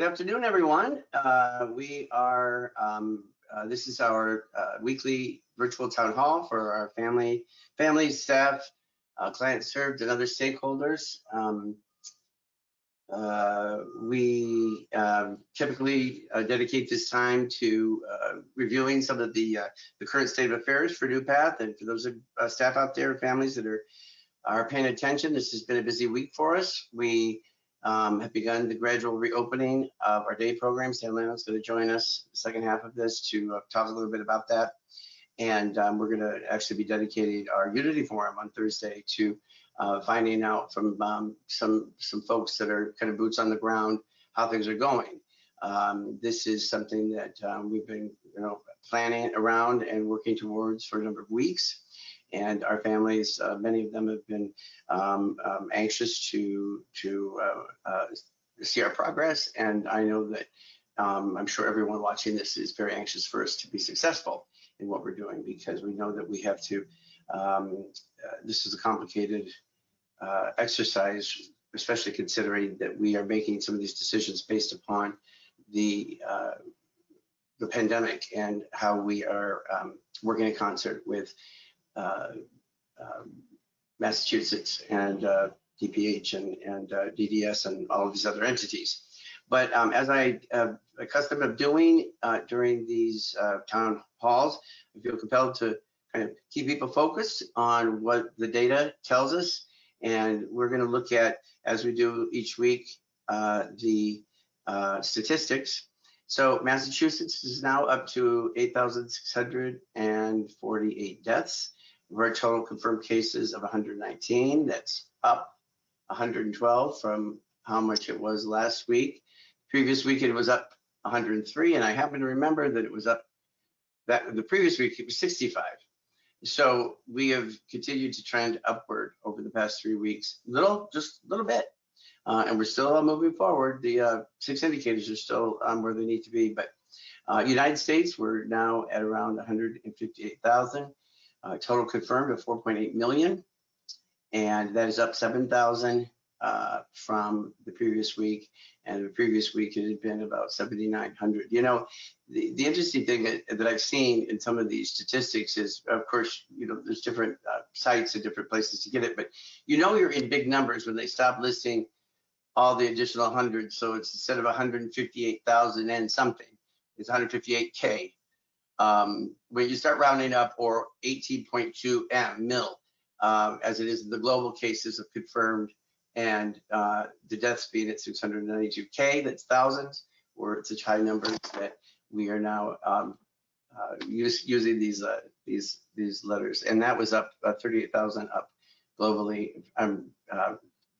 afternoon, everyone. This is our weekly virtual town hall for our family, staff, clients served, and other stakeholders. We typically dedicate this time to reviewing some of the current state of affairs for NuPath, and for those staff out there, families that are paying attention. This has been a busy week for us. We have begun the gradual reopening of our day programs. Atlanta is going to join us the second half of this to talk a little bit about that. And we're going to actually be dedicating our Unity Forum on Thursday to finding out from some folks that are kind of boots on the ground how things are going. This is something that we've been planning around and working towards for a number of weeks. And our families, many of them have been anxious to see our progress. And I know that I'm sure everyone watching this is very anxious for us to be successful in what we're doing, because we know that we have to, this is a complicated exercise, especially considering that we are making some of these decisions based upon the pandemic and how we are working in concert with Massachusetts and DPH and DDS and all of these other entities. But as I accustomed of doing during these town halls, I feel compelled to kind of keep people focused on what the data tells us. And we're going to look at, as we do each week, the statistics. So Massachusetts is now up to 8,648 deaths. We're at total confirmed cases of 119. That's up 112 from how much it was last week. Previous week it was up 103, and I happen to remember that it was up the previous week it was 65. So we have continued to trend upward over the past 3 weeks, just a little bit, and we're still moving forward. The 6 indicators are still where they need to be, but United States, we're now at around 158,000. Total confirmed of 4.8 million, and that is up 7,000 from the previous week. And the previous week it had been about 7,900. You know, the interesting thing that I've seen in some of these statistics is, of course, there's different sites and different places to get it, but you're in big numbers when they stop listing all the additional hundreds. So it's instead of 158,000 and something, it's 158K. When you start rounding up, or 18.2 mil, as it is in the global cases of confirmed, and the deaths being at 692K, that's thousands. We're at such high numbers that we are now using these letters, and that was up 38,000 up globally from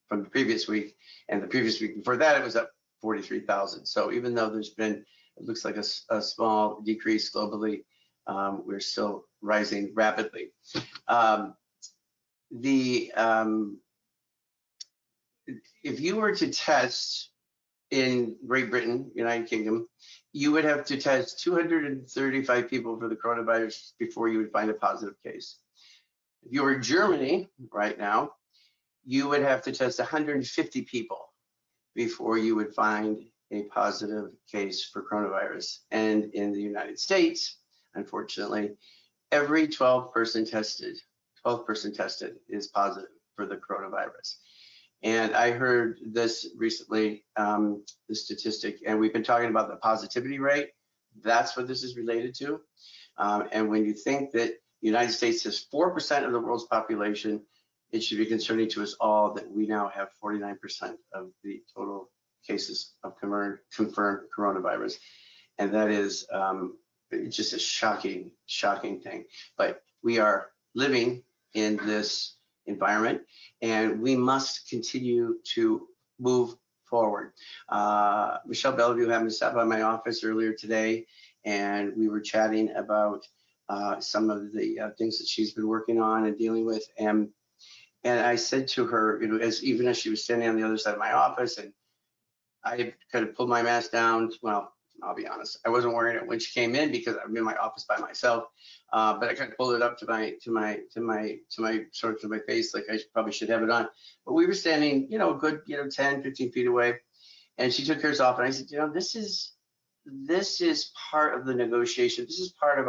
the previous week, and the previous week before that it was up 43,000. So even though there's been, it looks like a small decrease globally, we're still rising rapidly. If you were to test in Great Britain, United Kingdom, you would have to test 235 people for the coronavirus before you would find a positive case. If you were in Germany right now, you would have to test 150 people before you would find a positive case for coronavirus. And in the United States, unfortunately, every 12 person tested is positive for the coronavirus. And I heard this recently, the statistic, and we've been talking about the positivity rate. That's what this is related to. And when you think that the United States has 4% of the world's population, it should be concerning to us all that we now have 49% of the total cases of confirmed coronavirus. And that is just a shocking thing. But we are living in this environment, and we must continue to move forward. Michelle Bellevue happened to stop by my office earlier today, and we were chatting about some of the things that she's been working on and dealing with. And I said to her, even as she was standing on the other side of my office, and I kind of pulled my mask down. Well, I'll be honest, I wasn't wearing it when she came in because I'm in my office by myself. But I kind of pulled it up to my sort of to my face, like I probably should have it on. But we were standing, a good 10, 15 feet away, And she took hers off, and I said, you know, this is part of the negotiation. This is part of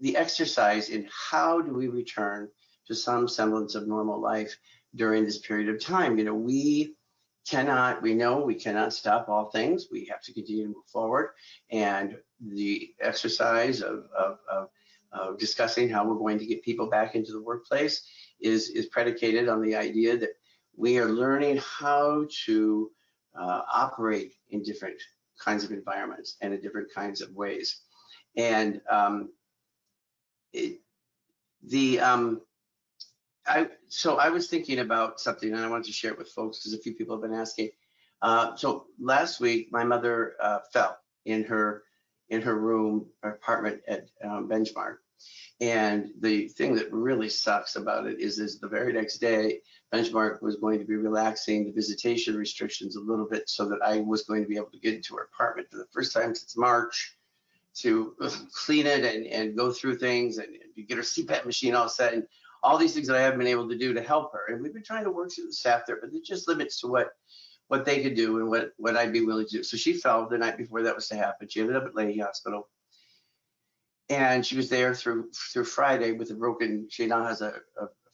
the exercise in how do we return to some semblance of normal life during this period of time. You know, we know we cannot stop all things. We have to continue to move forward. And the exercise of discussing how we're going to get people back into the workplace is predicated on the idea that we are learning how to operate in different kinds of environments and in different kinds of ways. And I was thinking about something, and I wanted to share it with folks because a few people have been asking. So last week, my mother fell in her room or apartment at Benchmark. And the thing that really sucks about it is the very next day, Benchmark was going to be relaxing the visitation restrictions a little bit so that I was going to be able to get into her apartment for the first time since March to clean it and go through things and get her CPAP machine all set and all these things that I haven't been able to do to help her. And we've been trying to work through the staff there, but there's just limits to what they could do and what I'd be willing to do. So she fell the night before that was to happen. She ended up at Leahy Hospital. And she was there through Friday with a broken, she now has a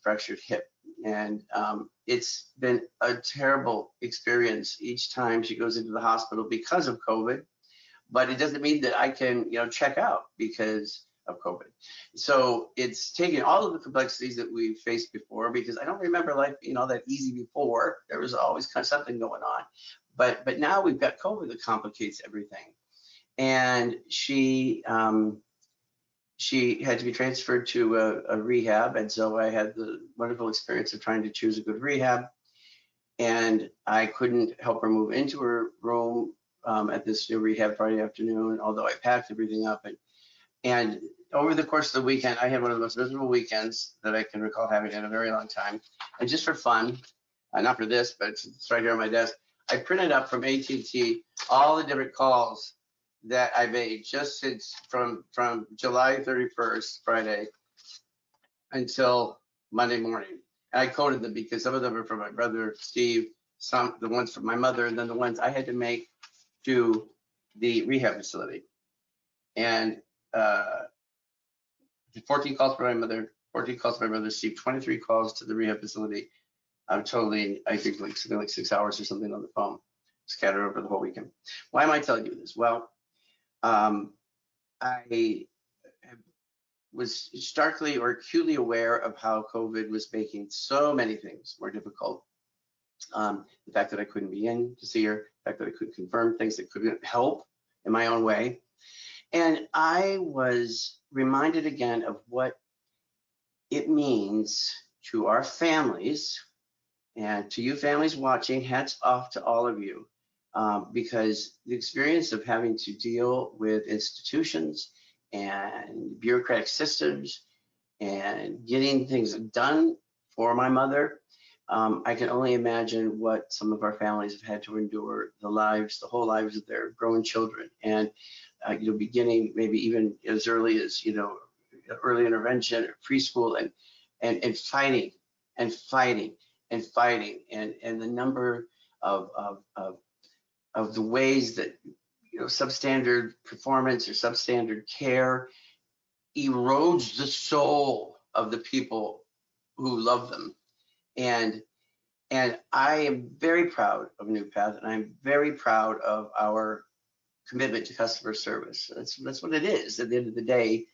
fractured hip. And it's been a terrible experience each time she goes into the hospital because of COVID, but it doesn't mean that I can, you know, check out because of COVID. So it's taking all of the complexities that we've faced before, because I don't remember life being all that easy before. There was always kind of something going on. But now we've got COVID that complicates everything. And she had to be transferred to a rehab. And so I had the wonderful experience of trying to choose a good rehab. And I couldn't help her move into her room at this new rehab Friday afternoon, although I packed everything up. And over the course of the weekend, I had one of the most miserable weekends that I can recall having in a very long time. And just for fun, not for this, but it's right here on my desk, I printed up from AT&T all the different calls that I made just since from July 31st, Friday, until Monday morning. And I coded them because some of them are from my brother Steve, some the ones from my mother, and then the ones I had to make to the rehab facility. And 14 calls for my mother, 14 calls for my brother Steve, 23 calls to the rehab facility. I'm totally, I think something like 6 hours or something on the phone, scattered over the whole weekend. Why am I telling you this? Well, I was starkly or acutely aware of how COVID was making so many things more difficult. The fact that I couldn't be in to see her, the fact that I couldn't confirm things that couldn't help in my own way. And I was reminded again of what it means to our families, and to you families watching, hats off to all of you, because the experience of having to deal with institutions and bureaucratic systems and getting things done for my mother, I can only imagine what some of our families have had to endure, the whole lives of their growing children, and beginning maybe even as early as early intervention or preschool, and fighting and fighting and fighting, and the number of the ways that substandard performance or substandard care erodes the soul of the people who love them. And I am very proud of NuPath, and I'm very proud of our commitment to customer service. That's what it is. At the end of the day,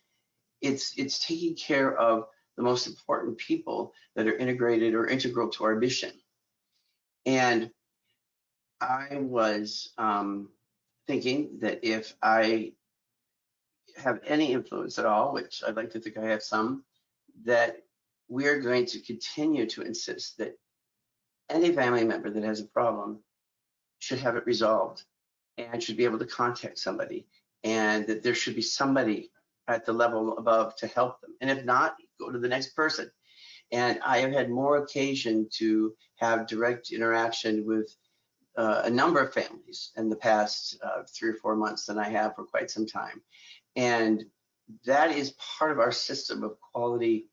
it's taking care of the most important people that are integrated or integral to our mission. And I was thinking that if I have any influence at all, which I'd like to think I have some, that we're going to continue to insist that any family member that has a problem should have it resolved and should be able to contact somebody, and that there should be somebody at the level above to help them. And if not, go to the next person. And I have had more occasion to have direct interaction with a number of families in the past 3 or 4 months than I have for quite some time. And that is part of our system of quality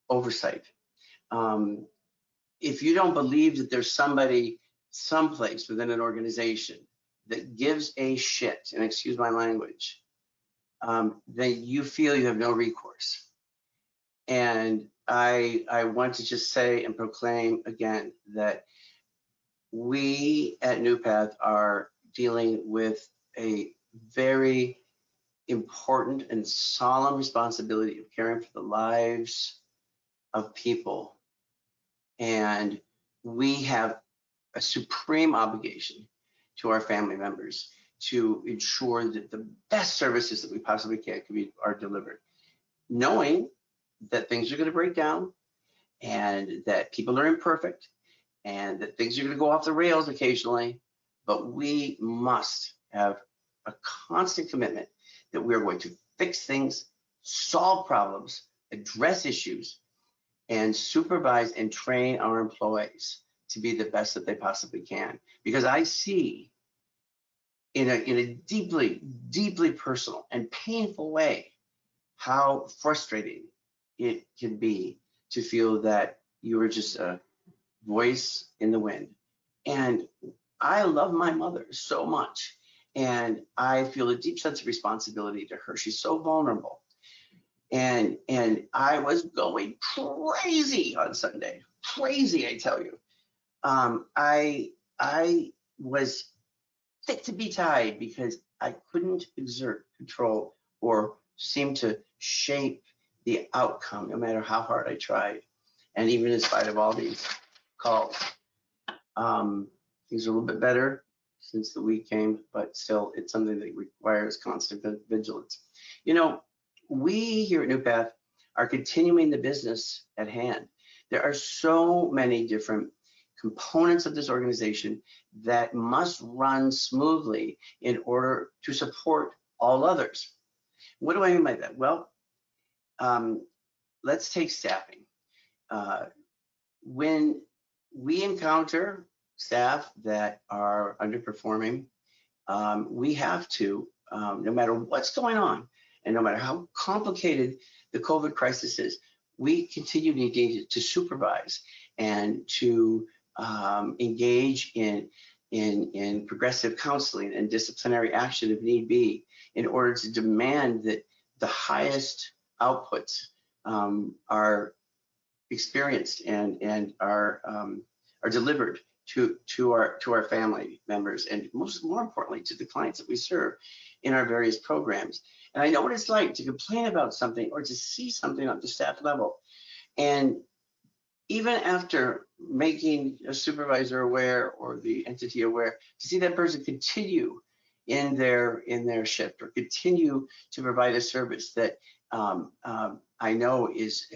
oversight. If you don't believe that there's somebody someplace within an organization that gives a shit, and excuse my language, then you feel you have no recourse. And I want to just say and proclaim again that we at NuPath are dealing with a very important and solemn responsibility of caring for the lives of people. And we have a supreme obligation to our family members to ensure that the best services that we possibly can are delivered, knowing that things are going to break down and that people are imperfect and that things are going to go off the rails occasionally, but we must have a constant commitment that we're going to fix things, solve problems, address issues, and supervise and train our employees to be the best that they possibly can. Because I see in a deeply, deeply personal and painful way how frustrating it can be to feel that you are just a voice in the wind. And I love my mother so much, and I feel a deep sense of responsibility to her. She's so vulnerable. And I was going crazy on Sunday. Crazy, I tell you. I was fit to be tied because I couldn't exert control or seem to shape the outcome, no matter how hard I tried. And even in spite of all these calls, things are a little bit better since the week came, but still, it's something that requires constant vigilance. You know, we here at NuPath are continuing the business at hand. There are so many different components of this organization that must run smoothly in order to support all others. What do I mean by that? Well, let's take staffing. When we encounter staff that are underperforming, we have to, no matter what's going on, and no matter how complicated the COVID crisis is, we continue to need to supervise and to engage in progressive counseling and disciplinary action if need be, in order to demand that the highest outputs are experienced and are delivered to our family members, and more importantly to the clients that we serve in our various programs. And I know what it's like to complain about something or to see something at the staff level, and even after making a supervisor aware or the entity aware, to see that person continue in their shift or continue to provide a service that I know is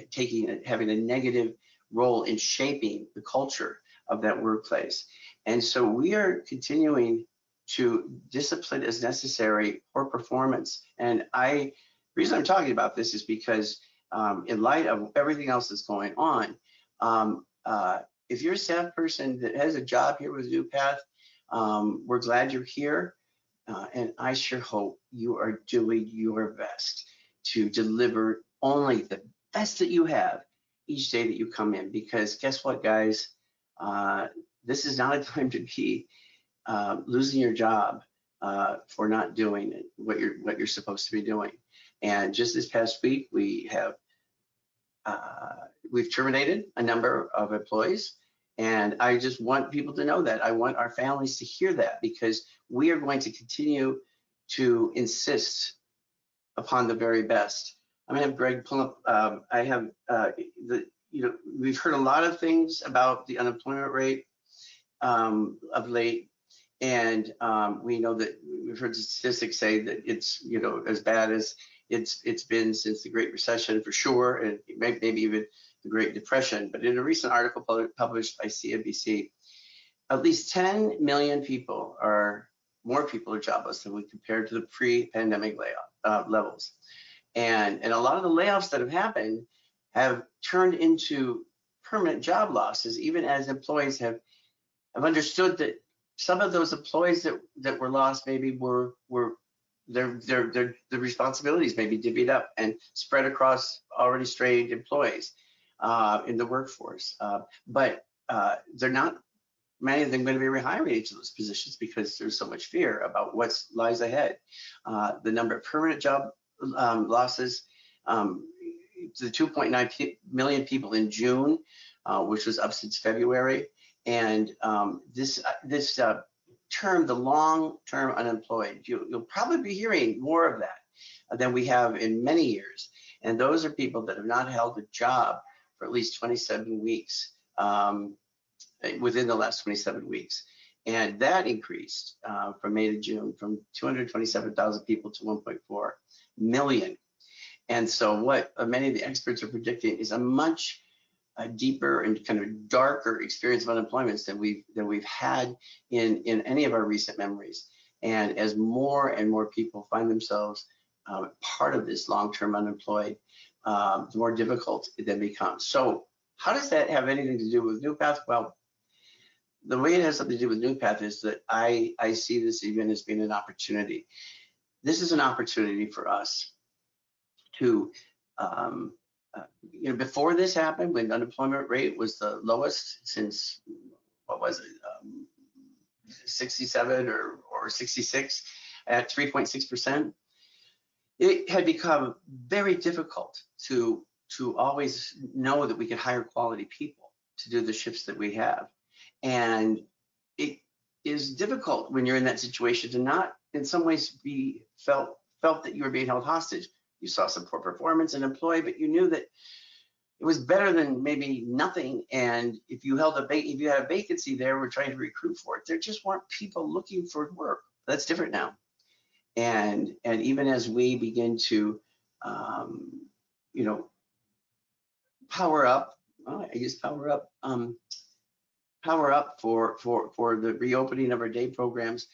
having a negative role in shaping the culture of that workplace. And so we are continuing to discipline as necessary for performance. And the reason I'm talking about this is because in light of everything else that's going on, if you're a staff person that has a job here with NuPath, we're glad you're here. And I sure hope you are doing your best to deliver only the best that you have each day that you come in. Because guess what, guys? This is not a time to be losing your job for not doing what you're supposed to be doing. And just this past week, we've terminated a number of employees, and I just want people to know that. I want our families to hear that, because we are going to continue to insist upon the very best. I'm gonna have Greg pull up. I have we've heard a lot of things about the unemployment rate of late, and we know that we've heard the statistics say that it's as bad as it's been since the Great Recession for sure, and maybe even the Great Depression. But in a recent article published by CNBC, at least 10 million more people are jobless than when compared to the pre-pandemic levels. And a lot of the layoffs that have happened have turned into permanent job losses, even as employees have understood that some of those employees that were lost maybe were the responsibilities maybe divvied up and spread across already strained employees in the workforce. But they're not many of them going to be rehiring each of those positions because there's so much fear about what lies ahead. The number of permanent job losses, the 2.9 million people in June, which was up since February. And this term, the long-term unemployed, you'll probably be hearing more of that than we have in many years. And those are people that have not held a job for at least 27 weeks, within the last 27 weeks. And that increased from May to June from 227,000 people to 1.4 million. And so what many of the experts are predicting is a much deeper and kind of darker experience of unemployment than we've had in any of our recent memories. And as more and more people find themselves part of this long-term unemployed, the more difficult it then becomes. So how does that have anything to do with NuPath? Well, the way it has something to do with NuPath is that I see this even as being an opportunity. This is an opportunity for us to, before this happened, when the unemployment rate was the lowest since, what was it, 67 or 66 at 3.6%, it had become very difficult to always know that we could hire quality people to do the shifts that we have. And it is difficult when you're in that situation to not in some ways be felt that you were being held hostage. You saw some poor performance in employee, but you knew that it was better than maybe nothing. And if you had a vacancy there, we're trying to recruit for it. There just weren't people looking for work. That's different now. And even as we begin to, power up, power up for the reopening of our day programs,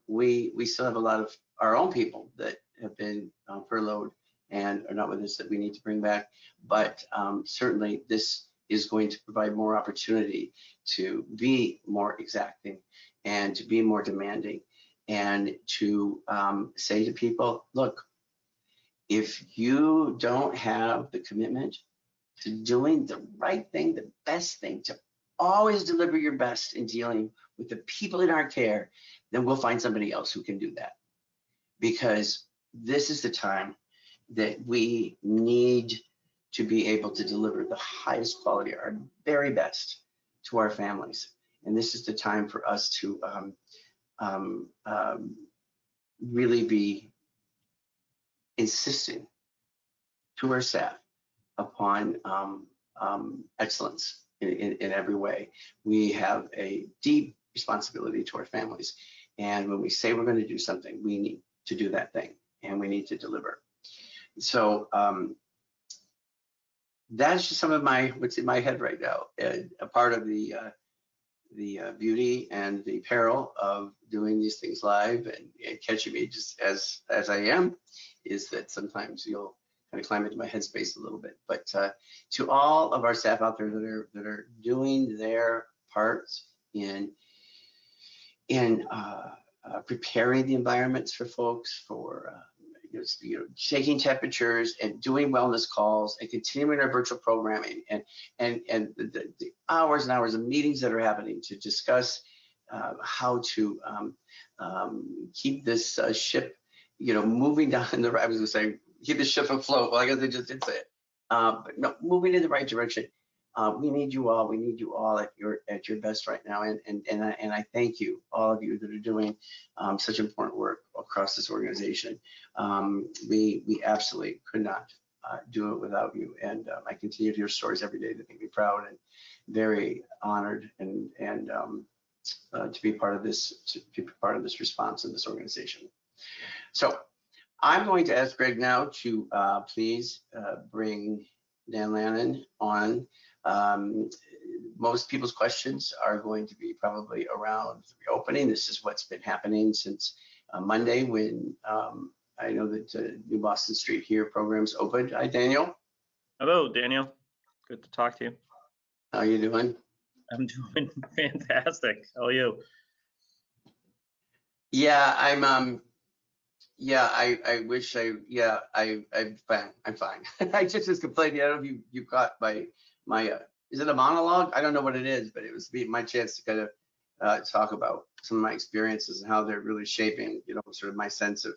we still have a lot of our own people that have been furloughed and are not with us that we need to bring back. But certainly this is going to provide more opportunity to be more exacting and to be more demanding and to say to people, look, if you don't have the commitment to doing the right thing, the best thing, to always deliver your best in dealing with the people in our care, then we'll find somebody else who can do that. Because this is the time that we need to be able to deliver the highest quality, our very best to our families. And this is the time for us to really be insisting to our staff upon excellence in every way. We have a deep responsibility to our families. And when we say we're going to do something, we need to do that thing and we need to deliver. So that's just some of what's in my head right now. And a part of the beauty and the peril of doing these things live and catching me just as I am is that sometimes you'll kind of climb into my headspace a little bit. But to all of our staff out there that are doing their parts in preparing the environments for folks, for taking temperatures and doing wellness calls and continuing our virtual programming and the hours and hours of meetings that are happening to discuss how to keep this ship, moving down in the right. I was going to say keep the ship afloat. Well, I guess I just did say it, but no, moving in the right direction. We need you all. We need you all at your best right now. And I thank you, all of you that are doing such important work across this organization. We absolutely could not do it without you. And I continue to hear stories every day that make me proud and very honored and to be part of this response in this organization. So I'm going to ask Greg now to please bring Dan Lannon on. Most people's questions are going to be probably around the reopening. This is what's been happening since Monday when I know that New Boston Street here programs opened. Hi, Daniel. Hello, Daniel. Good to talk to you. How are you doing? I'm doing fantastic. How are you? Yeah, I'm I wish I'm fine. I'm fine. I just was complaining. I don't know if you caught my is it a monologue? I don't know what it is, but it was my chance to kind of talk about some of my experiences and how they're really shaping, sort of my sense of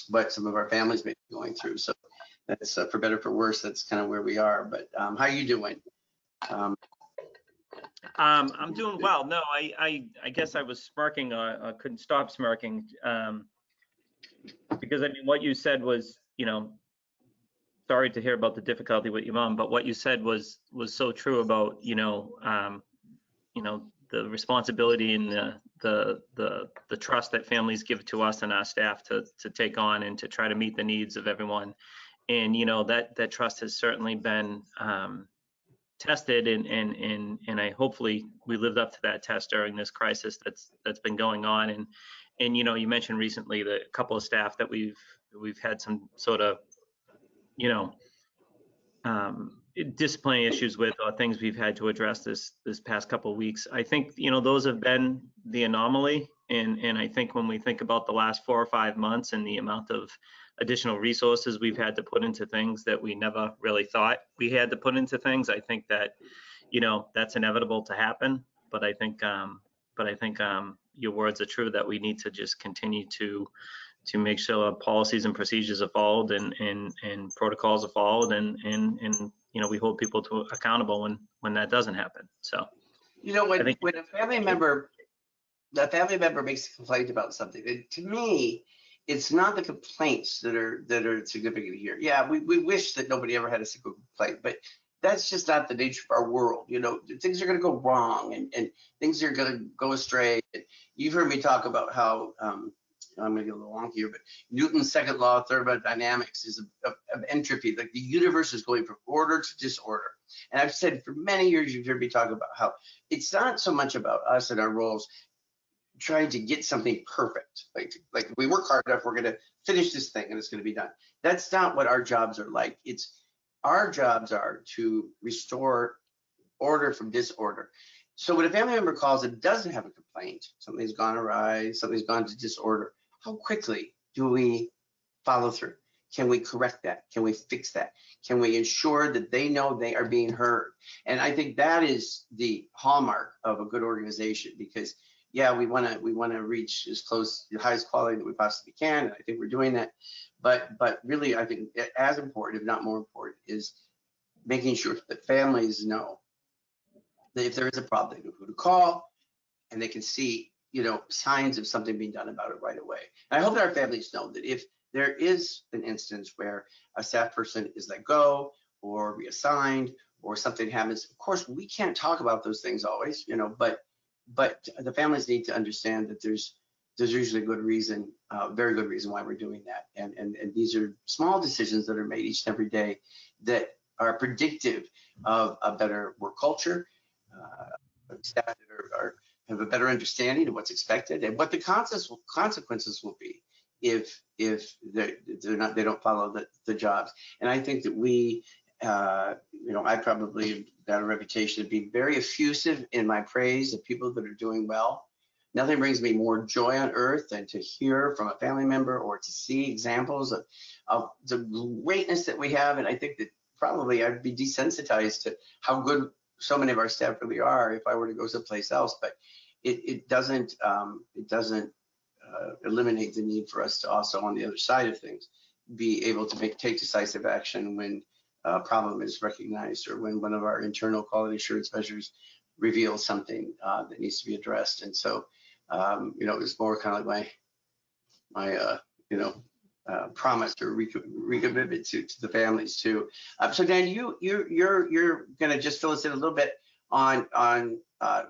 what some of our families may be going through. So that's for better, for worse, that's kind of where we are. But how you doing? I'm doing well. No, I guess I was smirking. I couldn't stop smirking because I mean, what you said was, sorry to hear about the difficulty with your mom, but what you said was so true about, the responsibility and the trust that families give to us and our staff to take on and to try to meet the needs of everyone. And that trust has certainly been tested, and I hopefully we lived up to that test during this crisis that's been going on. And you mentioned recently the couple of staff that we've had some sort of disciplinary issues with, or things we've had to address this past couple of weeks. I think those have been the anomaly, and I think when we think about the last 4 or 5 months and the amount of additional resources we've had to put into things that we never really thought we had to put into things, I think that that's inevitable to happen. But I think your words are true, that we need to just continue to make sure policies and procedures are followed and protocols are followed, and we hold people accountable when that doesn't happen. So when a family member makes a complaint about something, to me, it's not the complaints that are significant here. Yeah, we wish that nobody ever had a single complaint, but that's just not the nature of our world. Things are going to go wrong, and things are going to go astray. You've heard me talk about how I'm going to get a little wonky here, but Newton's second law of thermodynamics is of entropy. Like, the universe is going from order to disorder. And I've said for many years, you've heard me talk about how it's not so much about us and our roles trying to get something perfect. Like if we work hard enough, we're going to finish this thing and it's going to be done. That's not what our jobs are like. Our jobs are to restore order from disorder. So when a family member calls and doesn't have a complaint, something's gone awry, something's gone to disorder, how quickly do we follow through? Can we correct that? Can we fix that? Can we ensure that they know they are being heard? And I think that is the hallmark of a good organization, because yeah, we want to reach as close to the highest quality that we possibly can, and I think we're doing that. But really, I think as important, if not more important, is making sure that families know that if there is a problem, they know who to call, and they can see signs of something being done about it right away. And I hope that our families know that if there is an instance where a staff person is let go or reassigned or something happens, of course we can't talk about those things always, but the families need to understand that there's usually a good reason, very good reason why we're doing that. And these are small decisions that are made each and every day that are predictive of a better work culture, staff that have a better understanding of what's expected and what the consequences will be if they don't follow the jobs. And I think that we, I probably got a reputation of being very effusive in my praise of people that are doing well. Nothing brings me more joy on earth than to hear from a family member or to see examples of the greatness that we have. And I think that probably I'd be desensitized to how good so many of our staff really are if I were to go someplace else. But it doesn't eliminate the need for us to also, on the other side of things, be able to take decisive action when a problem is recognized or when one of our internal quality assurance measures reveals something that needs to be addressed. And so, it's more kind of like my promise or recommitment to the families too. So Dan, you're going to just fill us in a little bit on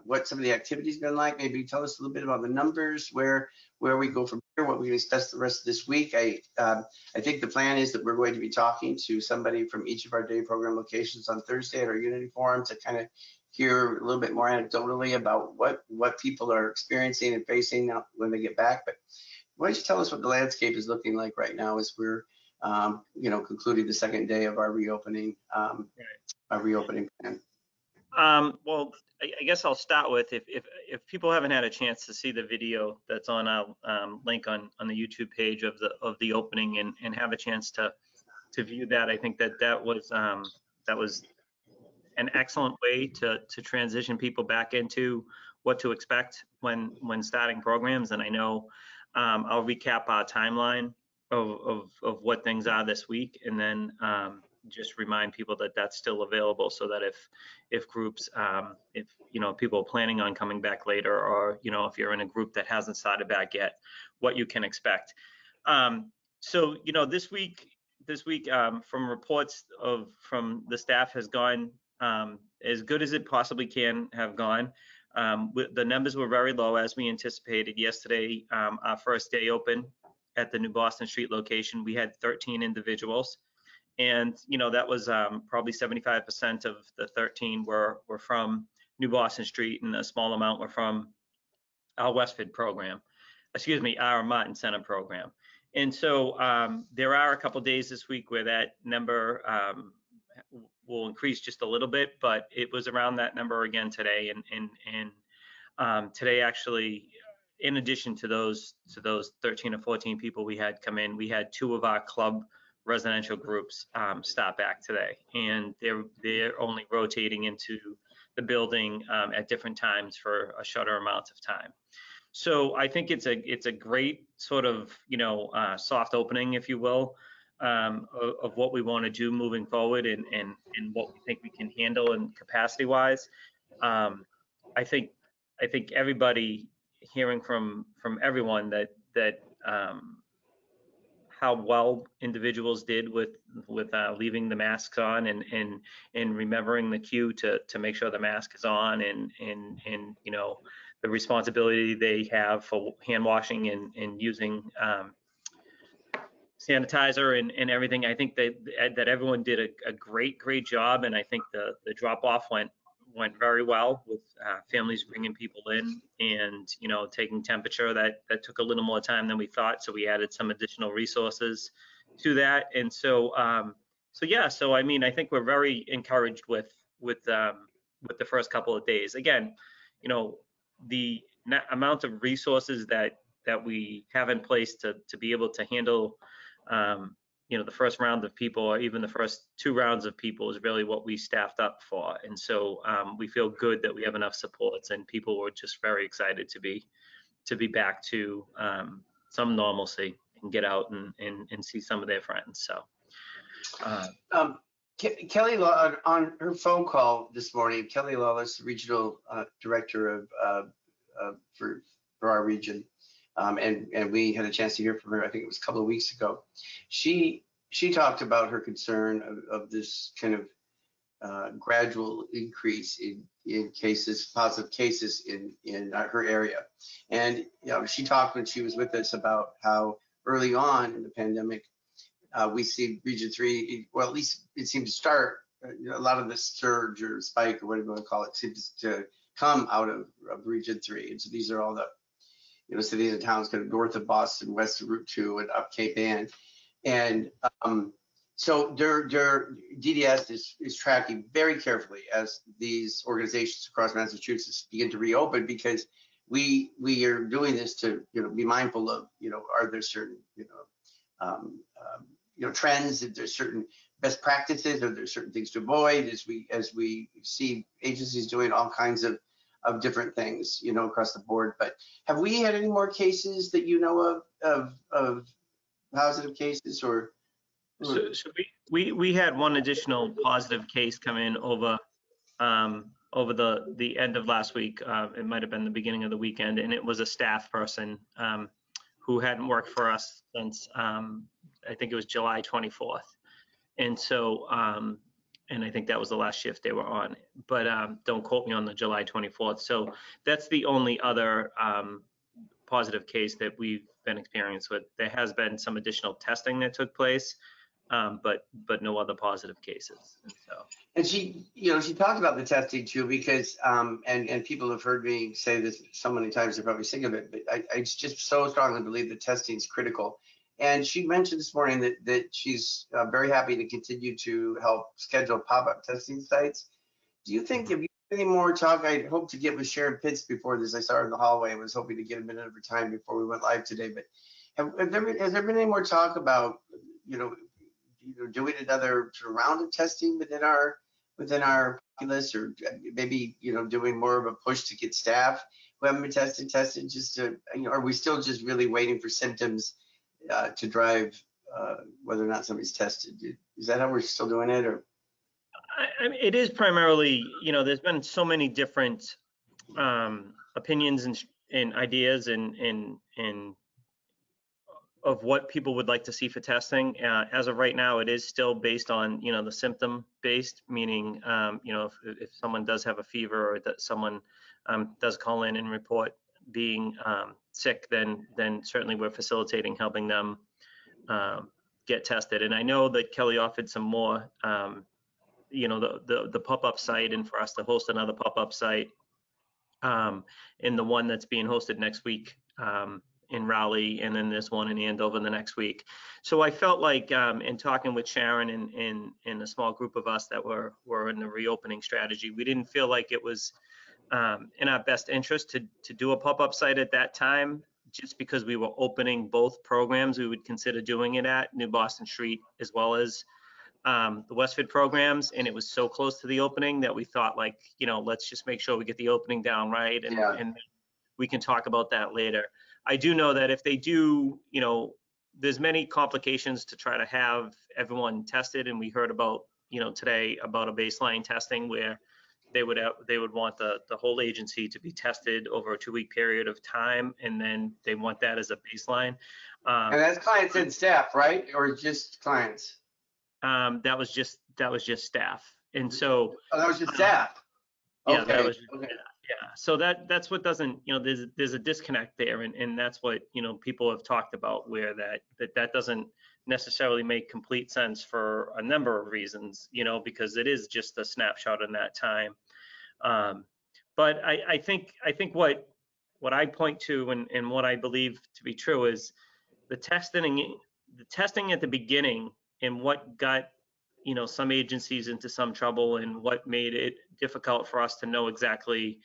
what some of the activities been like. Maybe tell us a little bit about the numbers, where we go from here, what we can expect the rest of this week. I think the plan is that we're going to be talking to somebody from each of our day program locations on Thursday at our Unity Forum to kind of hear a little bit more anecdotally about what people are experiencing and facing when they get back. But why don't you tell us what the landscape is looking like right now as we're concluding the second day of our reopening plan. Well, I guess I'll start with if people haven't had a chance to see the video that's on our link on the YouTube page of the opening and have a chance to view that. I think that was an excellent way to transition people back into what to expect when starting programs. And I know I'll recap our timeline of what things are this week, and then just remind people that that's still available, so that if groups, if people are planning on coming back later, or if you're in a group that hasn't started back yet, what you can expect. So this week from reports from the staff has gone as good as it possibly can have gone. The numbers were very low, as we anticipated. Yesterday, our first day open at the New Boston Street location, we had 13 individuals. And, that was probably 75% of the 13 were from New Boston Street, and a small amount were from our Westford program, our Martin Center program. And so there are a couple days this week where that number will increase just a little bit, but it was around that number again today. And today, actually, in addition to those 13 or 14 people we had come in, we had 2 of our club residential groups stop back today, and they're only rotating into the building at different times for a shorter amount of time. So I think it's a great sort of soft opening, if you will, of what we want to do moving forward, and what we think we can handle and capacity wise. I think everybody hearing from everyone that how well individuals did with leaving the masks on, and remembering the cue to make sure the mask is on, and the responsibility they have for hand washing and using sanitizer and everything. I think that everyone did a great job, and I think the drop off went very well, with families bringing people in and taking temperature. That took a little more time than we thought, so we added some additional resources to that. And so I mean, I think we're very encouraged with the first couple of days. Again, the amount of resources that we have in place to be able to handle the first round of people, or even the first 2 rounds of people, is really what we staffed up for. And so we feel good that we have enough supports, and people were just very excited to be back to some normalcy and get out and see some of their friends. So Kelly Law, on her phone call this morning, Kelly Lawless, regional director for our region, and we had a chance to hear from her, I think it was a couple of weeks ago. She talked about her concern of this kind of gradual increase in cases, positive cases in her area. And she talked when she was with us about how early on in the pandemic, we see Region 3, well, at least it seemed to start, a lot of the surge or spike or whatever you want to call it seems to come out of Region 3. And so these are all the cities and towns kind of north of Boston, west of Route 2, and up Cape Ann. And so their DDS is tracking very carefully as these organizations across Massachusetts begin to reopen, because we are doing this to be mindful of are there certain trends, if there's certain best practices, or there's certain things to avoid, as we see agencies doing all kinds of different things across the board. But have we had any more cases that of positive cases, or? So we had one additional positive case come in over the end of last week. It might have been the beginning of the weekend, and it was a staff person who hadn't worked for us since I think it was July 24th. And so and I think that was the last shift they were on, but don't quote me on the July 24th. So that's the only other positive case that we've been experienced with. There has been some additional testing that took place, but no other positive cases. And she talked about the testing too, because and people have heard me say this so many times, they're probably sick of it, but I just so strongly believe that testing is critical. And she mentioned this morning that she's very happy to continue to help schedule pop-up testing sites. Do you think, if you have any more talk, I hope to get with Sharon Pitts before this. I saw her in the hallway. I was hoping to get a minute of her time before we went live today. But has there been any more talk about doing another sort of round of testing within our calculus, or maybe, doing more of a push to get staff who haven't been tested just to, are we still just really waiting for symptoms to drive whether or not somebody's tested? Is that how we're still doing it, or? I mean, it is primarily, there's been so many different opinions and ideas and of what people would like to see for testing. As of right now, it is still based on, the symptom based, meaning, if someone does have a fever, or that someone does call in and report being sick, then certainly we're facilitating helping them get tested. And I know that Kelly offered some more, the pop-up site, and for us to host another pop-up site in the one that's being hosted next week in Raleigh, and then there's one in Andover the next week. So I felt like in talking with Sharon and a small group of us that were in the reopening strategy, we didn't feel like it was in our best interest to do a pop-up site at that time, just because we were opening both programs. We would consider doing it at New Boston Street as well as the Westford programs, and it was so close to the opening that we thought, like, let's just make sure we get the opening down right, and we can talk about that later. I do know that if they do, there's many complications to try to have everyone tested, and we heard about, today about a baseline testing where they would want the whole agency to be tested over a 2-week period of time, and then they want that as a baseline. And that's clients and staff, right? Or just clients? That was just staff, and so. Oh, that was just staff. Yeah, okay. That was. Okay. Yeah. So that's what doesn't, there's a disconnect there, and that's what people have talked about, where that doesn't necessarily make complete sense for a number of reasons, because it is just a snapshot in that time. But I think what I point to and what I believe to be true is the testing at the beginning, and what got some agencies into some trouble, and what made it difficult for us to know exactly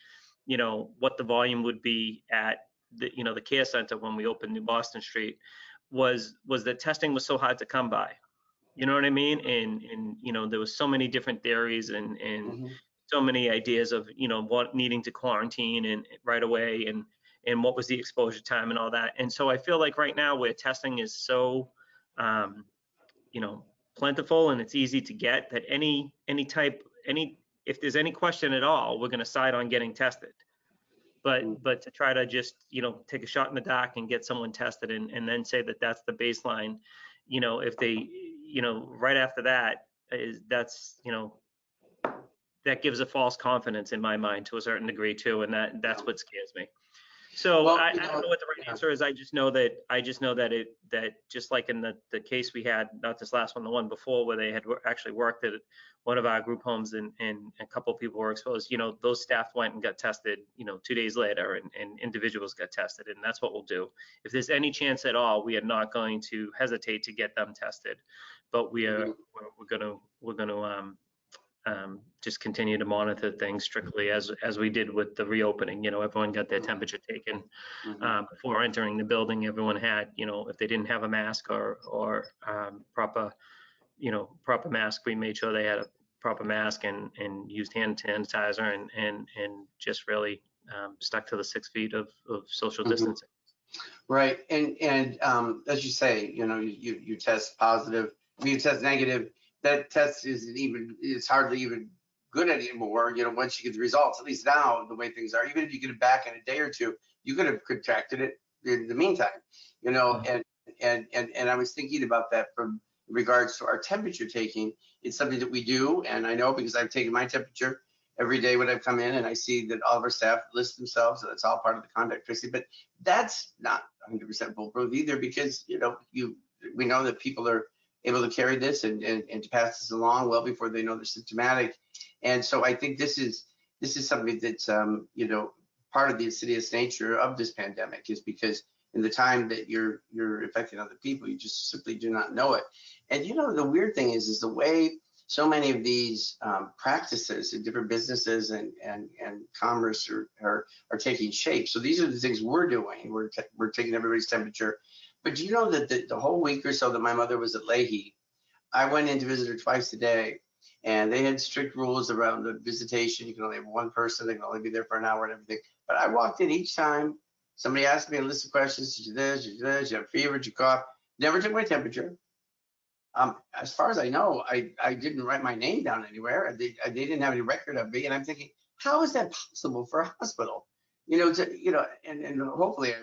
what the volume would be at the care center when we opened New Boston Street, was that testing was so hard to come by. You know what I mean? And there was so many different theories and so many ideas of what needing to quarantine and right away, and what was the exposure time and all that. And so I feel like right now, where testing is so plentiful and it's easy to get, that if there's any question at all, we're going to side on getting tested. But to try to just take a shot in the dark and get someone tested, and then say that that's the baseline, if they right after that that gives a false confidence in my mind to a certain degree too, and that's what scares me. So I don't know what the right answer is. I just know that just like in the case we had, not this last one, the one before, where they had actually worked at one of our group homes, and a couple of people were exposed, those staff went and got tested, 2 days later, and individuals got tested. And that's what we'll do. If there's any chance at all, we are not going to hesitate to get them tested, but we're going to just continue to monitor things strictly as we did with the reopening. Everyone got their temperature taken before entering the building. Everyone had, if they didn't have a mask or proper mask, we made sure they had a proper mask and used hand sanitizer and just really stuck to the 6 feet of social distancing. Right, and as you say, you test positive, you test negative. That test it's hardly even good anymore, once you get the results. At least now, the way things are, even if you get it back in a day or two, you could have contracted it in the meantime, and I was thinking about that from regards to our temperature taking. It's something that we do, and I know because I've taken my temperature every day when I've come in, and I see that all of our staff list themselves, so that's all part of the contact tracing. But that's not 100% foolproof either, because we know that people are able to carry this and to pass this along well before they know they're symptomatic. And so I think this is something that's part of the insidious nature of this pandemic, is because in the time that you're affecting other people, you just simply do not know it. And the weird thing is the way so many of these practices in different businesses and commerce are taking shape. So these are the things we're doing. We're taking everybody's temperature. But do you know that the whole week or so that my mother was at Leahy, I went in to visit her twice a day, And they had strict rules around the visitation. You can only have one person. They can only be there for an hour and everything. But I walked in each time. Somebody asked me a list of questions. Did you this? Did you this? You have fever? Did you cough? Never took my temperature. As far as I know, I didn't write my name down anywhere. They didn't have any record of me. And I'm thinking, how is that possible for a hospital? And hopefully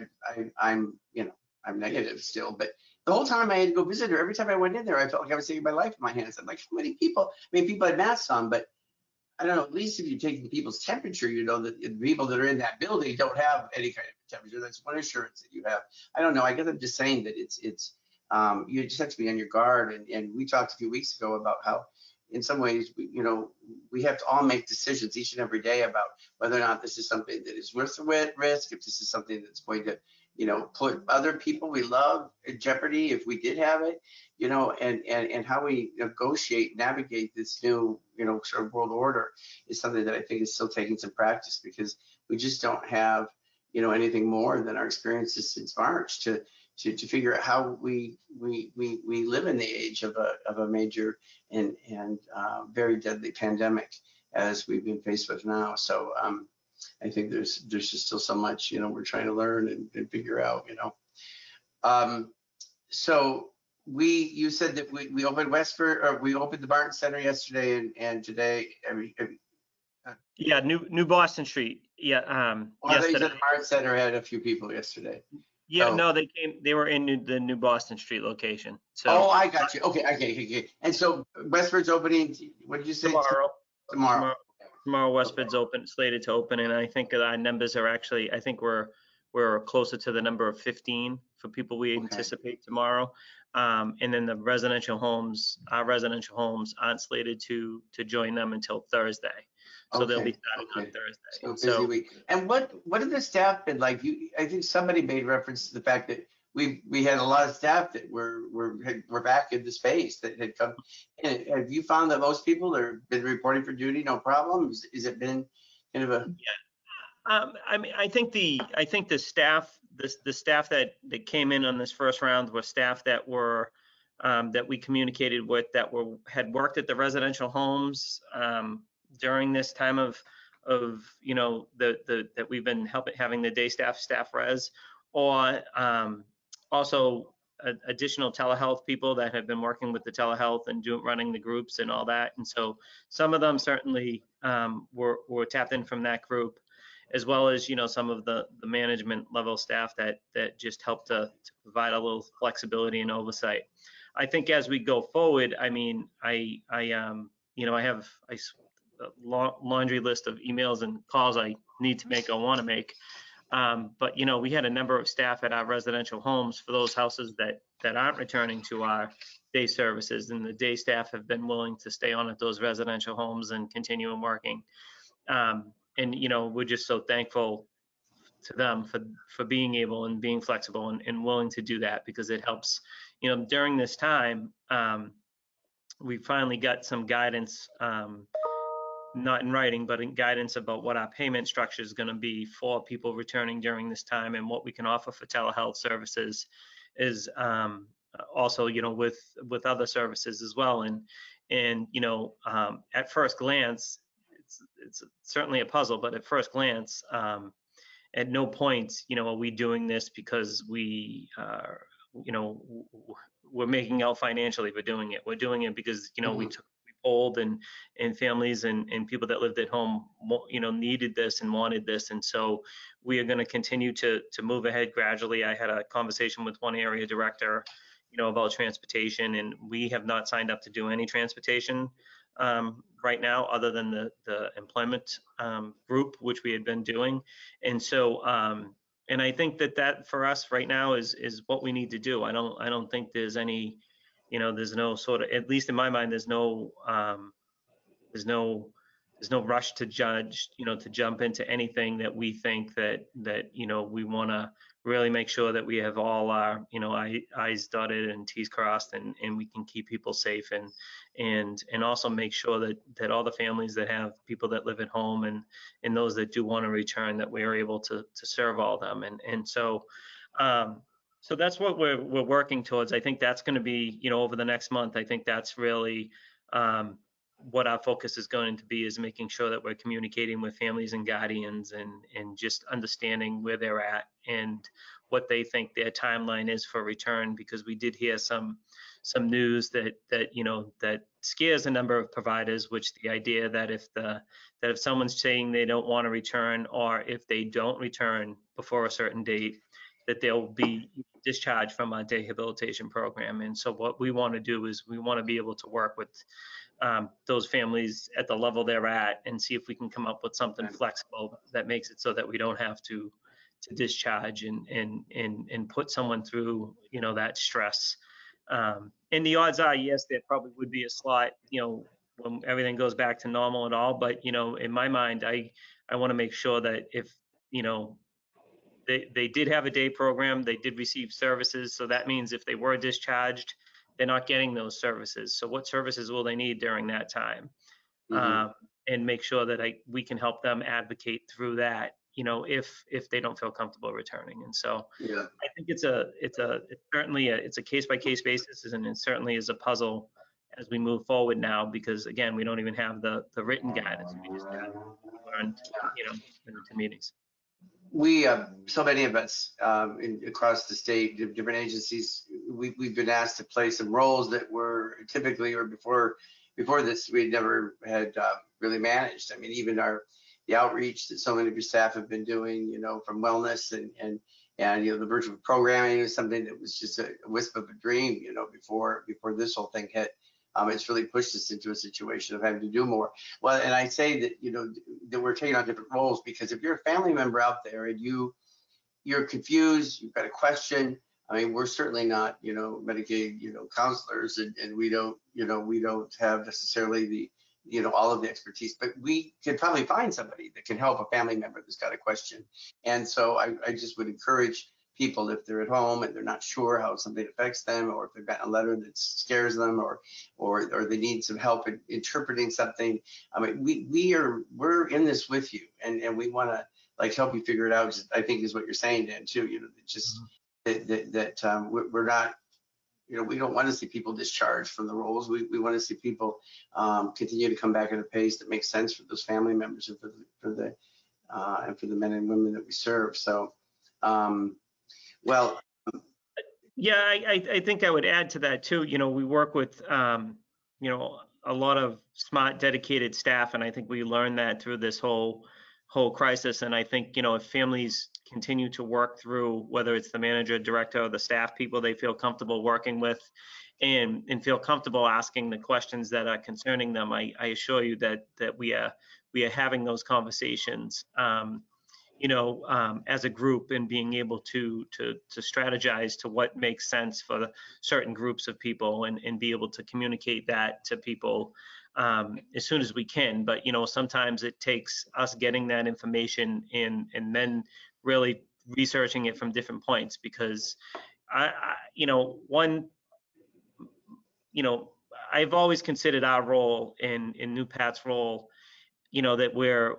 I'm negative still, but the whole time I had to go visit her, every time I went in there, I felt like I was taking my life in my hands. I'm like, how many people? I mean, people had masks on, but I don't know, at least if you're taking people's temperature, you know that the people that are in that building don't have any kind of temperature. That's one assurance that you have. I don't know. I guess I'm just saying that you just have to be on your guard. And we talked a few weeks ago about how in some ways, we have to all make decisions each and every day about whether or not this is something that is worth the risk, if this is something that's going to, put other people we love in jeopardy if we did have it, and how we navigate this new, sort of world order is something that I think is still taking some practice, because we just don't have, anything more than our experiences since March to figure out how we live in the age of a major and very deadly pandemic as we've been faced with now. So I think there's just still so much, we're trying to learn and figure out, So you said that we opened Westford, or we opened the Barton Center yesterday and today. Yeah, New Boston Street. Yeah. I thought you said the Barton Center had a few people yesterday. Yeah, no, they were in the New Boston Street location. So. Oh, I got you. Okay. And so Westford's opening, what did you say? Tomorrow. Tomorrow Westford's slated to open, and I think our numbers are actually, I think we're closer to the number of 15 for people we anticipate tomorrow. And then our residential homes aren't slated to join them until Thursday. So they'll be starting on Thursday. So busy week. And what have the staff been like? I think somebody made reference to the fact that we had a lot of staff that were back in the space that had come. And have you found that most people that have been reporting for duty, no problem? Has it been kind of a? Yeah. I mean, I think the staff, the staff that came in on this first round were staff that were that we communicated with, that had worked at the residential homes during this time of that we've been having the day staff res, or also additional telehealth people that have been working with the telehealth and running the groups and all that. And so some of them certainly were tapped in from that group, as well as some of the management level staff that just helped to provide a little flexibility and oversight. I think as we go forward, I mean, I have a laundry list of emails and calls I need to make, I want to make. But we had a number of staff at our residential homes for those houses that aren't returning to our day services, and the day staff have been willing to stay on at those residential homes and continue working. And we're just so thankful to them for being able and being flexible and willing to do that, because it helps. During this time, we finally got some guidance, not in writing, but in guidance about what our payment structure is going to be for people returning during this time, and what we can offer for telehealth services is also, with other services as well. And at first glance, it's certainly a puzzle, but at first glance, at no point, are we doing this because we we're making out financially. We're doing it because, we polled and families and people that lived at home, needed this and wanted this. And so we are going to continue to move ahead gradually. I had a conversation with one area director, about transportation, and we have not signed up to do any transportation right now, other than the employment group, which we had been doing. And so, and I think that for us right now is what we need to do. I don't think there's any, there's no sort of, at least in my mind, there's no rush to judge, to jump into anything that we think that we want to really make sure that we have all our, I's dotted and T's crossed, and we can keep people safe, and also make sure that all the families that have people that live at home and those that do want to return, that we are able to serve all of them. And so, so that's what we're working towards. I think that's going to be, over the next month. I think that's really, what our focus is going to be is making sure that we're communicating with families and guardians and just understanding where they're at and what they think their timeline is for return, because we did hear some news that that scares a number of providers, which the idea that if someone's saying they don't want to return, or if they don't return before a certain date, that they'll be discharged from our rehabilitation program. And so what we want to do is we want to be able to work with those families at the level they're at and see if we can come up with something flexible that makes it so that we don't have to discharge and put someone through that stress. And the odds are, yes, there probably would be a slot, when everything goes back to normal and all. But in my mind, I want to make sure that if they did have a day program, they did receive services. So that means if they were discharged, they're not getting those services. So what services will they need during that time? And make sure that we can help them advocate through that, if they don't feel comfortable returning. And so Yeah. I think it's certainly a case by case basis, and it certainly is a puzzle as we move forward now, because again, we don't even have the written guidance. We just have learned, in the two meetings. We, so many of us across the state, different agencies, we've been asked to play some roles that were typically, or before this, we never had really managed. I mean, even the outreach that so many of your staff have been doing, from wellness and the virtual programming is something that was just a wisp of a dream, before this whole thing hit. It's really pushed us into a situation of having to do more. Well, and I say that, that we're taking on different roles, because if you're a family member out there and you're confused, you've got a question, I mean, we're certainly not, Medicaid, counselors, and we don't have necessarily the, all of the expertise, but we can probably find somebody that can help a family member that's got a question. And so I just would encourage people, if they're at home and they're not sure how something affects them, or if they've gotten a letter that scares them, or they need some help in interpreting something. I mean, we're in this with you, and we want to help you figure it out. Just, I think is what you're saying, Dan, too. Just that we're not, we don't want to see people discharged from the roles. We want to see people continue to come back at a pace that makes sense for those family members and for the men and women that we serve. So. Well, yeah, I think I would add to that too. We work with a lot of smart, dedicated staff, and I think we learned that through this whole crisis. And I think if families continue to work through, whether it's the manager, director, or the staff people they feel comfortable working with, and feel comfortable asking the questions that are concerning them, I assure you that we are having those conversations. As a group, and being able to strategize to what makes sense for certain groups of people, and be able to communicate that to people as soon as we can. But sometimes it takes us getting that information and then really researching it from different points, because I've always considered our role in NuPath's role, that we're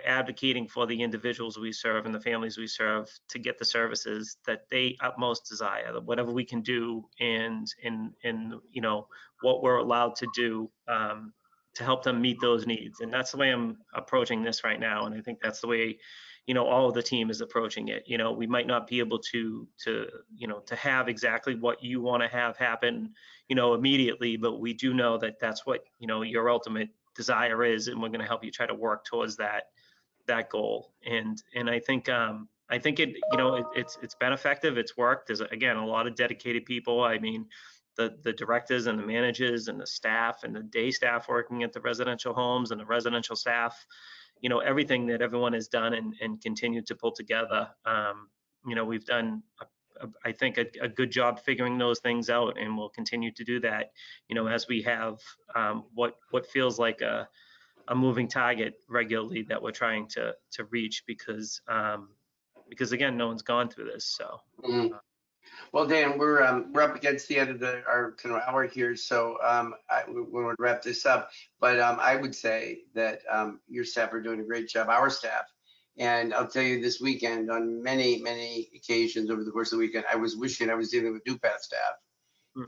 advocating for the individuals we serve and the families we serve to get the services that they utmost desire, whatever we can do, and what we're allowed to do to help them meet those needs. And that's the way I'm approaching this right now. And I think that's the way all of the team is approaching it. We might not be able to have exactly what you want to have happen immediately, but we do know that that's what your ultimate desire is, and we're going to help you try to work towards that goal. And I think it it's been effective. It's worked. There's, again, a lot of dedicated people. I mean, the directors and the managers and the staff and the day staff working at the residential homes and the residential staff, everything that everyone has done and continued to pull together. We've done I think a good job figuring those things out, and we'll continue to do that, as we have what feels like a moving target regularly that we're trying to reach, because again, no one's gone through this. So. Well, Dan, we're up against the end of our kind of hour here, so we want to wrap this up. But I would say that your staff are doing a great job, our staff. And I'll tell you, this weekend, on many, many occasions over the course of the weekend, I was wishing I was dealing with NuPath staff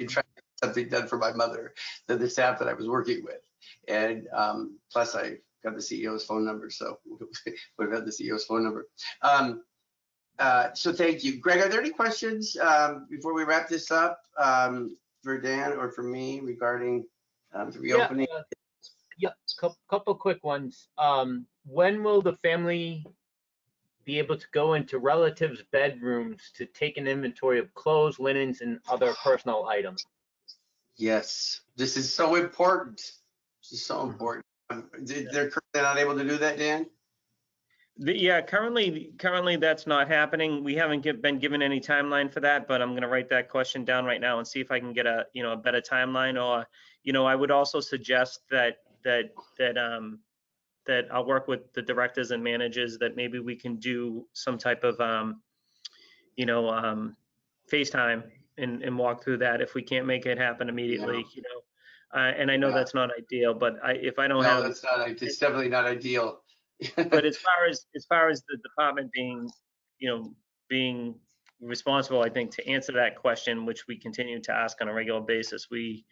to try to get something done for my mother than the staff that I was working with. And plus I got the CEO's phone number, so we've got the CEO's phone number. So thank you. Greg, are there any questions before we wrap this up for Dan or for me regarding the reopening? Yeah, couple quick ones. When will the family be able to go into relatives' bedrooms to take an inventory of clothes, linens, and other personal items? Yes, this is so important. This is so important. They're currently not able to do that, Dan? Yeah, currently that's not happening. We haven't been given any timeline for that, but I'm going to write that question down right now and see if I can get a better timeline. Or I would also suggest that I'll work with the directors and managers that maybe we can do some type of FaceTime and walk through that if we can't make it happen immediately. And I know that's not ideal, but if I don't have, that's not. It's definitely not ideal. But as far as the department being responsible, I think to answer that question, which we continue to ask on a regular basis, we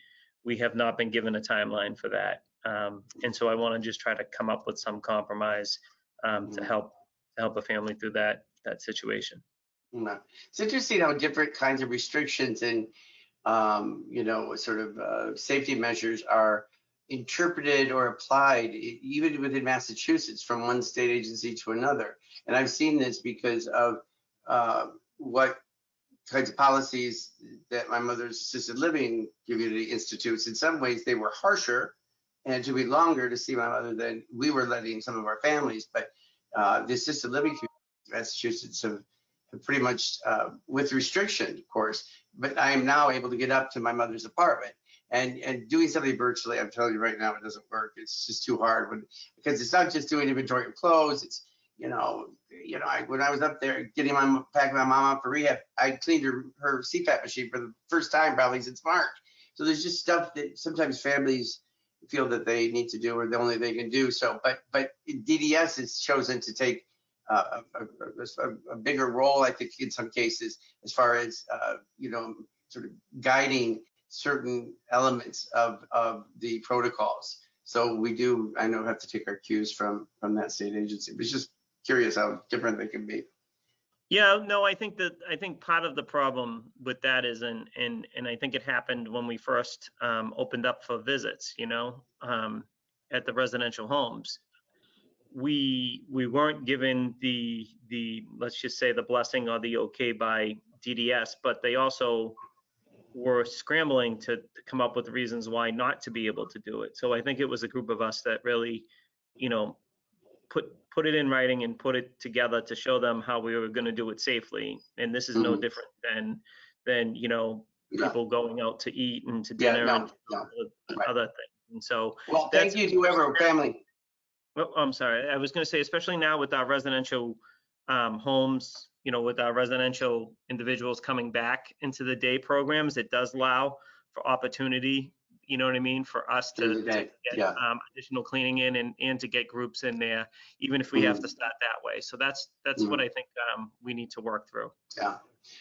have not been given a timeline for that. And so I want to just try to come up with some compromise to help a family through that situation. It's interesting how different kinds of restrictions and sort of safety measures are interpreted or applied, even within Massachusetts, from one state agency to another. And I've seen this because of what kinds of policies that my mother's assisted living community institutes. In some ways, they were harsher and it took me longer to see my mother than we were letting some of our families. But the assisted living community in Massachusetts have pretty much, with restriction, of course, but I am now able to get up to my mother's apartment. And doing something virtually, I'm telling you right now, it doesn't work. It's just too hard because it's not just doing inventory of clothes. It's when I was up there packing my mom up for rehab, I cleaned her CPAP machine for the first time probably since March. So there's just stuff that sometimes families feel that they need to do or the only they can do. So, but DDS has chosen to take a bigger role, I think, in some cases, as far as sort of guiding certain elements of the protocols. So we do, I know, have to take our cues from that state agency. But it's just curious how different they can be. Yeah, no, I think part of the problem with that is, and I think it happened when we first opened up for visits, at the residential homes. We weren't given the let's just say the blessing or the okay by DDS, but they also were scrambling to come up with reasons why not to be able to do it. So I think it was a group of us that really, put it in writing and put it together to show them how we were going to do it safely. And this is no different than people going out to eat and to dinner and other things. And so, well, thank you to whoever family. Well, I'm sorry. I was going to say, especially now with our residential homes, with our residential individuals coming back into the day programs, it does allow for opportunity, for us to get additional cleaning in and to get groups in there, even if we have to start that way. So that's what I think we need to work through. Yeah.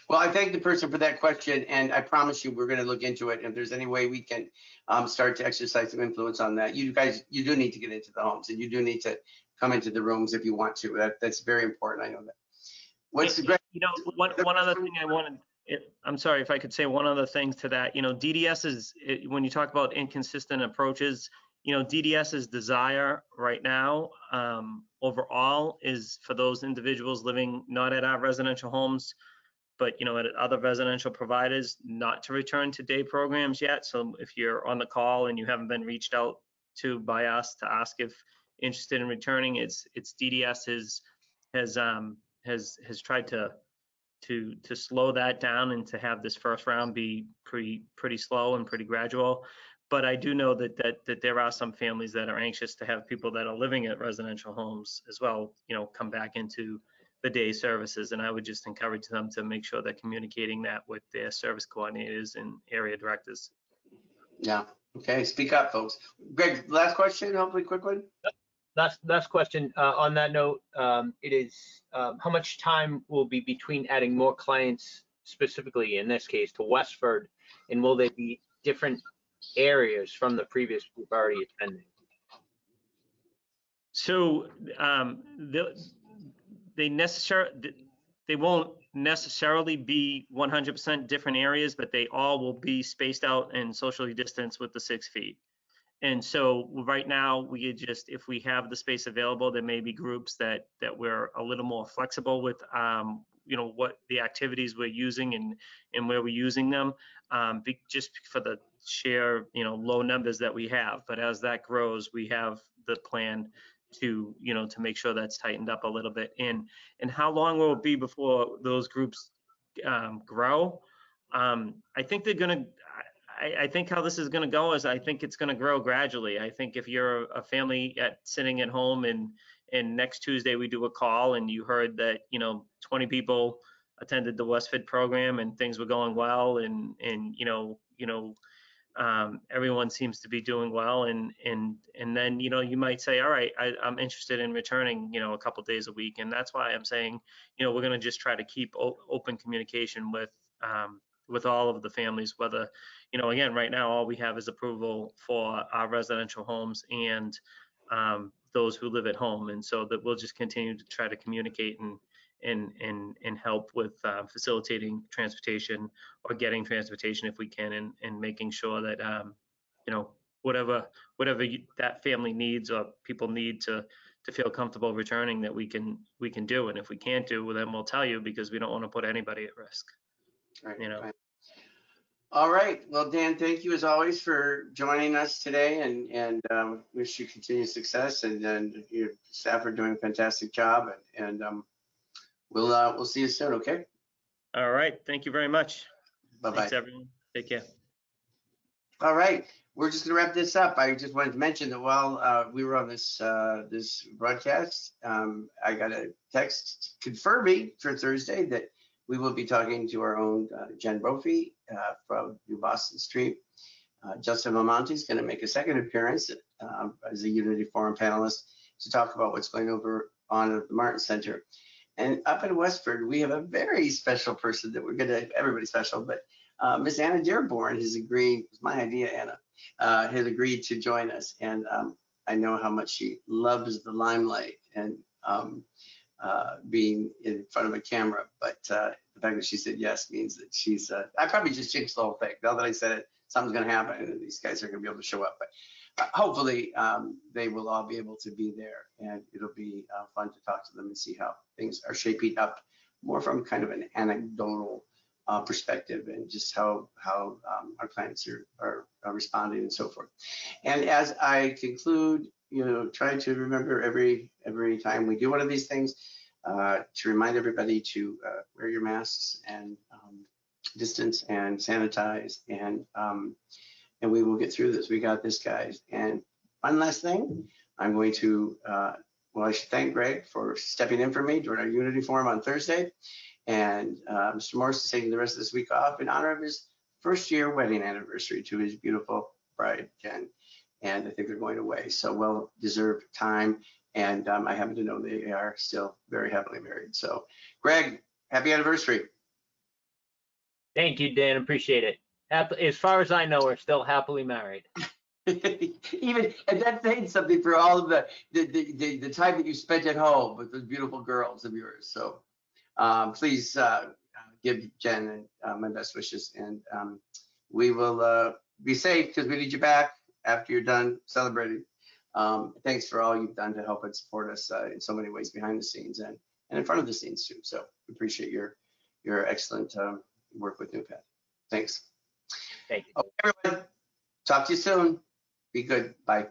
Well, I thank the person for that question, and I promise you we're going to look into it. If there's any way we can start to exercise some influence on that, you guys, you do need to get into the homes, and you do need to come into the rooms if you want to. That's very important. I know that. What's the great? One other thing I wanted. I'm sorry if I could say one other thing to that. DDS is, when you talk about inconsistent approaches, DDS's desire right now overall is for those individuals living not at our residential homes, but at other residential providers, not to return to day programs yet. So if you're on the call and you haven't been reached out to by us to ask if interested in returning, it's DDS has tried to slow that down and to have this first round be pretty slow and pretty gradual. But I do know that there are some families that are anxious to have people that are living at residential homes as well, come back into the day services. And I would just encourage them to make sure they're communicating that with their service coordinators and area directors. Yeah. Okay. Speak up, folks. Greg, last question, hopefully quick one. Last question. On that note, it is how much time will be between adding more clients, specifically in this case to Westford, and will they be different areas from the previous group already attending? So they won't necessarily be 100% different areas, but they all will be spaced out and socially distanced with the 6 feet. And so right now, we just, if we have the space available, there may be groups that we're a little more flexible with, what the activities we're using and where we're using them, just for the sheer, low numbers that we have. But as that grows, we have the plan to make sure that's tightened up a little bit. And how long will it be before those groups grow? I think they're going to. I think how this is going to go is I think it's going to grow gradually. I think if you're a family sitting at home and next Tuesday we do a call and you heard that 20 people attended the Westford program and things were going well and everyone seems to be doing well and then you might say, all right, I'm interested in returning a couple days a week. And that's why I'm saying we're going to just try to keep open communication with all of the families, whether again, right now, all we have is approval for our residential homes and those who live at home. And so that we'll just continue to try to communicate and help with facilitating transportation or getting transportation if we can, and making sure that, whatever that family needs or people need to feel comfortable returning, that we can do. And if we can't do, well, then we'll tell you, because we don't want to put anybody at risk. Right, right. All right. Well, Dan, thank you as always for joining us today, and wish you continued success. And then your staff are doing a fantastic job. And we'll see you soon. Okay. All right. Thank you very much. Bye bye. Thanks, everyone. Take care. All right. We're just going to wrap this up. I just wanted to mention that while we were on this broadcast, I got a text confirming for Thursday that we will be talking to our own Jen Brophy from New Boston Street. Justin Mamonti is going to make a second appearance as a Unity Forum panelist to talk about what's going on at the Martin Center. And up in Westford, we have a very special person that we're going to, everybody special, but Miss Anna Dearborn has agreed, it was my idea, Anna, has agreed to join us. And I know how much she loves the limelight and being in front of a camera, but the fact that she said yes means that she's, I probably just jinxed the whole thing. Now that I said it, something's gonna happen and these guys are gonna be able to show up, but hopefully they will all be able to be there, and it'll be fun to talk to them and see how things are shaping up more from kind of an anecdotal perspective, and just how our clients are responding and so forth. And as I conclude, try to remember every time we do one of these things to remind everybody to wear your masks and distance and sanitize, and we will get through this. We got this, guys. And one last thing, I'm going to I should thank Greg for stepping in for me during our Unity Forum on Thursday, and Mr. Morris is taking the rest of this week off in honor of his first-year wedding anniversary to his beautiful bride, Jen. And I think they're going away, so well-deserved time. And I happen to know they are still very happily married. So, Greg, happy anniversary. Thank you, Dan. Appreciate it. As far as I know, we're still happily married. Even, and that's saying something for all of the time that you spent at home with those beautiful girls of yours. So, please give Jen my best wishes, and we will be safe, because we need you back after you're done celebrating. Thanks for all you've done to help and support us in so many ways behind the scenes and in front of the scenes too. So we appreciate your excellent work with NuPath. Thanks. Thank you. Okay, everyone. Talk to you soon. Be good. Bye.